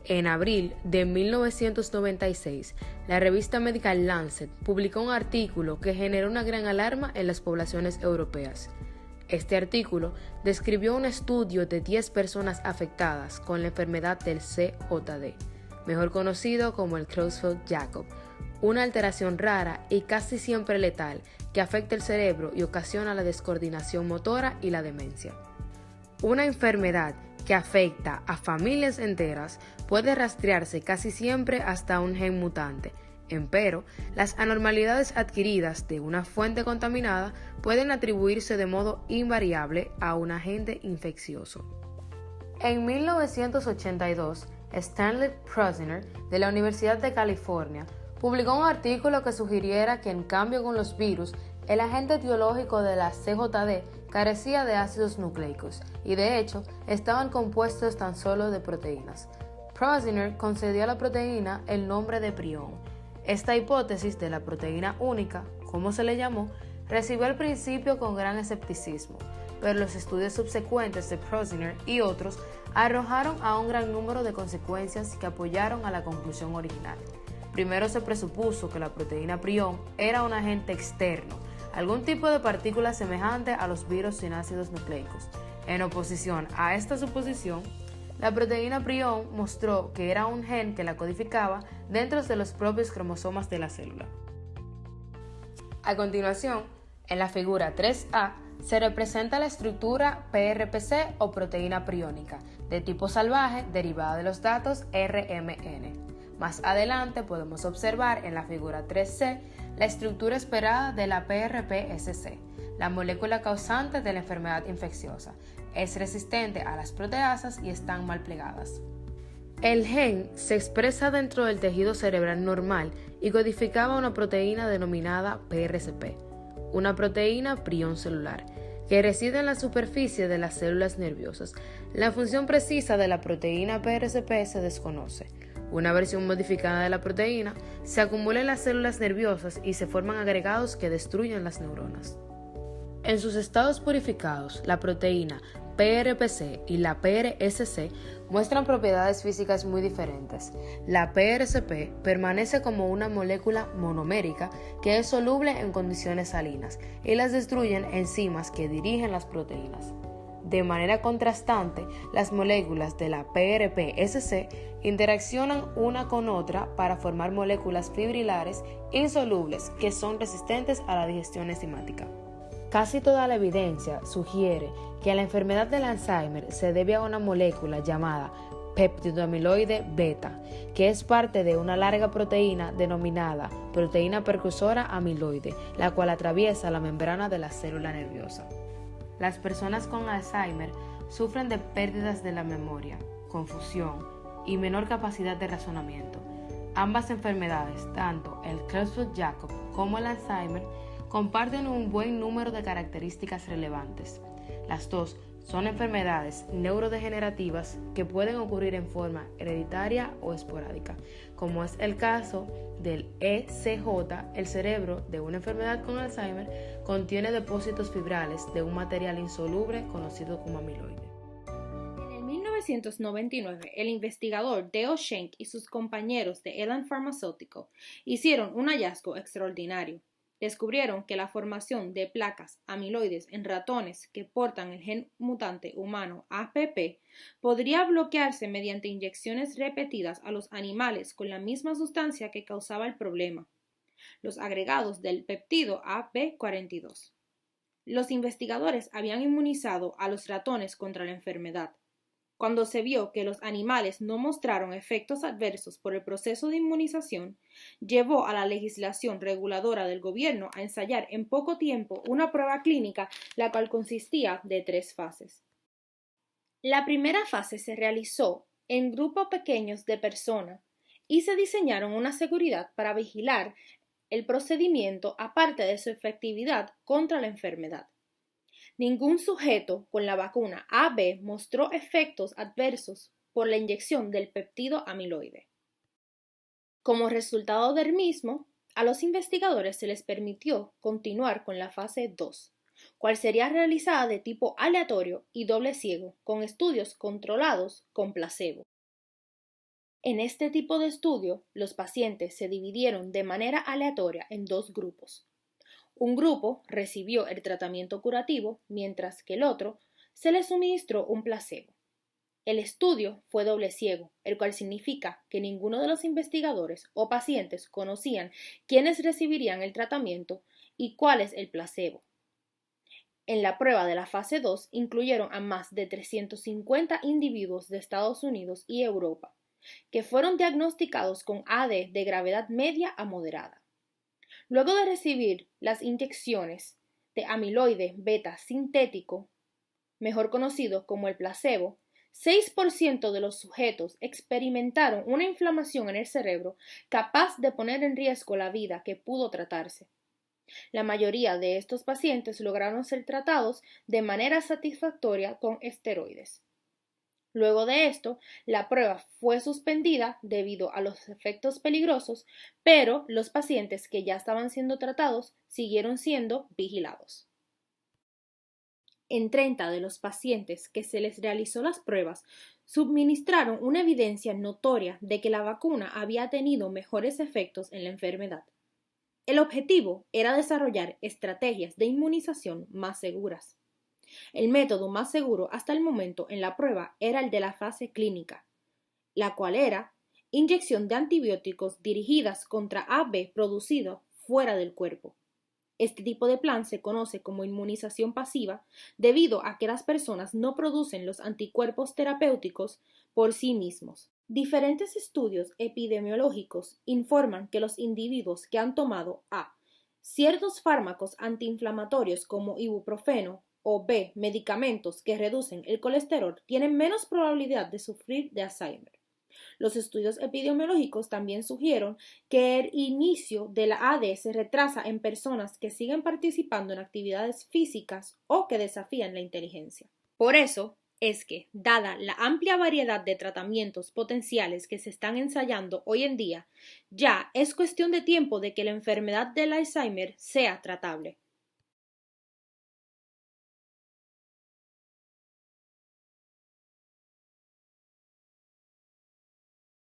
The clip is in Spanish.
En abril de 1996, la revista médica Lancet publicó un artículo que generó una gran alarma en las poblaciones europeas. Este artículo describió un estudio de 10 personas afectadas con la enfermedad del CJD, mejor conocido como el Creutzfeldt-Jakob, una alteración rara y casi siempre letal que afecta el cerebro y ocasiona la descoordinación motora y la demencia. Una enfermedad que afecta a familias enteras puede rastrearse casi siempre hasta un gen mutante. Empero, las anormalidades adquiridas de una fuente contaminada pueden atribuirse de modo invariable a un agente infeccioso. En 1982, Stanley Prusiner, de la Universidad de California, publicó un artículo que sugiriera que en cambio con los virus, el agente etiológico de la CJD carecía de ácidos nucleicos y de hecho estaban compuestos tan solo de proteínas. Prusiner concedió a la proteína el nombre de prión. Esta hipótesis de la proteína única, como se le llamó, recibió al principio con gran escepticismo, pero los estudios subsecuentes de Prusiner y otros arrojaron a un gran número de consecuencias que apoyaron a la conclusión original. Primero se presupuso que la proteína prión era un agente externo, algún tipo de partícula semejante a los virus sin ácidos nucleicos. En oposición a esta suposición, la proteína prión mostró que era un gen que la codificaba dentro de los propios cromosomas de la célula. A continuación, en la figura 3A, se representa la estructura PRPC o proteína priónica, de tipo salvaje derivada de los datos RMN. Más adelante podemos observar en la figura 3C la estructura esperada de la PRP-SC, la molécula causante de la enfermedad infecciosa. Es resistente a las proteasas y están mal plegadas. El gen se expresa dentro del tejido cerebral normal y codificaba una proteína denominada PRCP, una proteína prión celular, que reside en la superficie de las células nerviosas. La función precisa de la proteína PRCP se desconoce. Una versión modificada de la proteína se acumula en las células nerviosas y se forman agregados que destruyen las neuronas. En sus estados purificados, la proteína PRPC y la PRSC muestran propiedades físicas muy diferentes. La PRCP permanece como una molécula monomérica que es soluble en condiciones salinas y las destruyen enzimas que dirigen las proteínas. De manera contrastante, las moléculas de la PRP-SC interaccionan una con otra para formar moléculas fibrilares insolubles que son resistentes a la digestión enzimática. Casi toda la evidencia sugiere que la enfermedad del Alzheimer se debe a una molécula llamada peptidoamiloide beta, que es parte de una larga proteína denominada proteína precursora amiloide, la cual atraviesa la membrana de la célula nerviosa. Las personas con Alzheimer sufren de pérdidas de la memoria, confusión y menor capacidad de razonamiento. Ambas enfermedades, tanto el Creutzfeldt-Jakob como el Alzheimer, comparten un buen número de características relevantes. Las dos son enfermedades neurodegenerativas que pueden ocurrir en forma hereditaria o esporádica, como es el caso del ECJ. El cerebro de una enfermedad con Alzheimer contiene depósitos fibrales de un material insoluble conocido como amiloide. En 1999, el investigador Dale Schenk y sus compañeros de Elan Pharmaceutical hicieron un hallazgo extraordinario. Descubrieron que la formación de placas amiloides en ratones que portan el gen mutante humano APP podría bloquearse mediante inyecciones repetidas a los animales con la misma sustancia que causaba el problema, los agregados del peptido AB42. Los investigadores habían inmunizado a los ratones contra la enfermedad. Cuando se vio que los animales no mostraron efectos adversos por el proceso de inmunización, llevó a la legislación reguladora del gobierno a ensayar en poco tiempo una prueba clínica, la cual consistía de 3 fases. La primera fase se realizó en grupos pequeños de personas y se diseñaron una seguridad para vigilar el procedimiento aparte de su efectividad contra la enfermedad. Ningún sujeto con la vacuna AB mostró efectos adversos por la inyección del peptido amiloide. Como resultado del mismo, a los investigadores se les permitió continuar con la fase 2, cual sería realizada de tipo aleatorio y doble ciego, con estudios controlados con placebo. En este tipo de estudio, los pacientes se dividieron de manera aleatoria en dos grupos. Un grupo recibió el tratamiento curativo, mientras que el otro se le suministró un placebo. El estudio fue doble ciego, el cual significa que ninguno de los investigadores o pacientes conocían quiénes recibirían el tratamiento y cuál es el placebo. En la prueba de la fase 2 incluyeron a más de 350 individuos de Estados Unidos y Europa, que fueron diagnosticados con AD de gravedad media a moderada. Luego de recibir las inyecciones de amiloide beta sintético, mejor conocido como el placebo, 6% de los sujetos experimentaron una inflamación en el cerebro capaz de poner en riesgo la vida que pudo tratarse. La mayoría de estos pacientes lograron ser tratados de manera satisfactoria con esteroides. Luego de esto, la prueba fue suspendida debido a los efectos peligrosos, pero los pacientes que ya estaban siendo tratados siguieron siendo vigilados. En 30 de los pacientes que se les realizó las pruebas, suministraron una evidencia notoria de que la vacuna había tenido mejores efectos en la enfermedad. El objetivo era desarrollar estrategias de inmunización más seguras. El método más seguro hasta el momento en la prueba era el de la fase clínica, la cual era inyección de antibióticos dirigidas contra AB producido fuera del cuerpo. Este tipo de plan se conoce como inmunización pasiva debido a que las personas no producen los anticuerpos terapéuticos por sí mismos. Diferentes estudios epidemiológicos informan que los individuos que han tomado A. ciertos fármacos antiinflamatorios como ibuprofeno o B. medicamentos que reducen el colesterol tienen menos probabilidad de sufrir de Alzheimer. Los estudios epidemiológicos también sugieren que el inicio de la AD se retrasa en personas que siguen participando en actividades físicas o que desafían la inteligencia. Por eso es que, dada la amplia variedad de tratamientos potenciales que se están ensayando hoy en día, ya es cuestión de tiempo de que la enfermedad del Alzheimer sea tratable.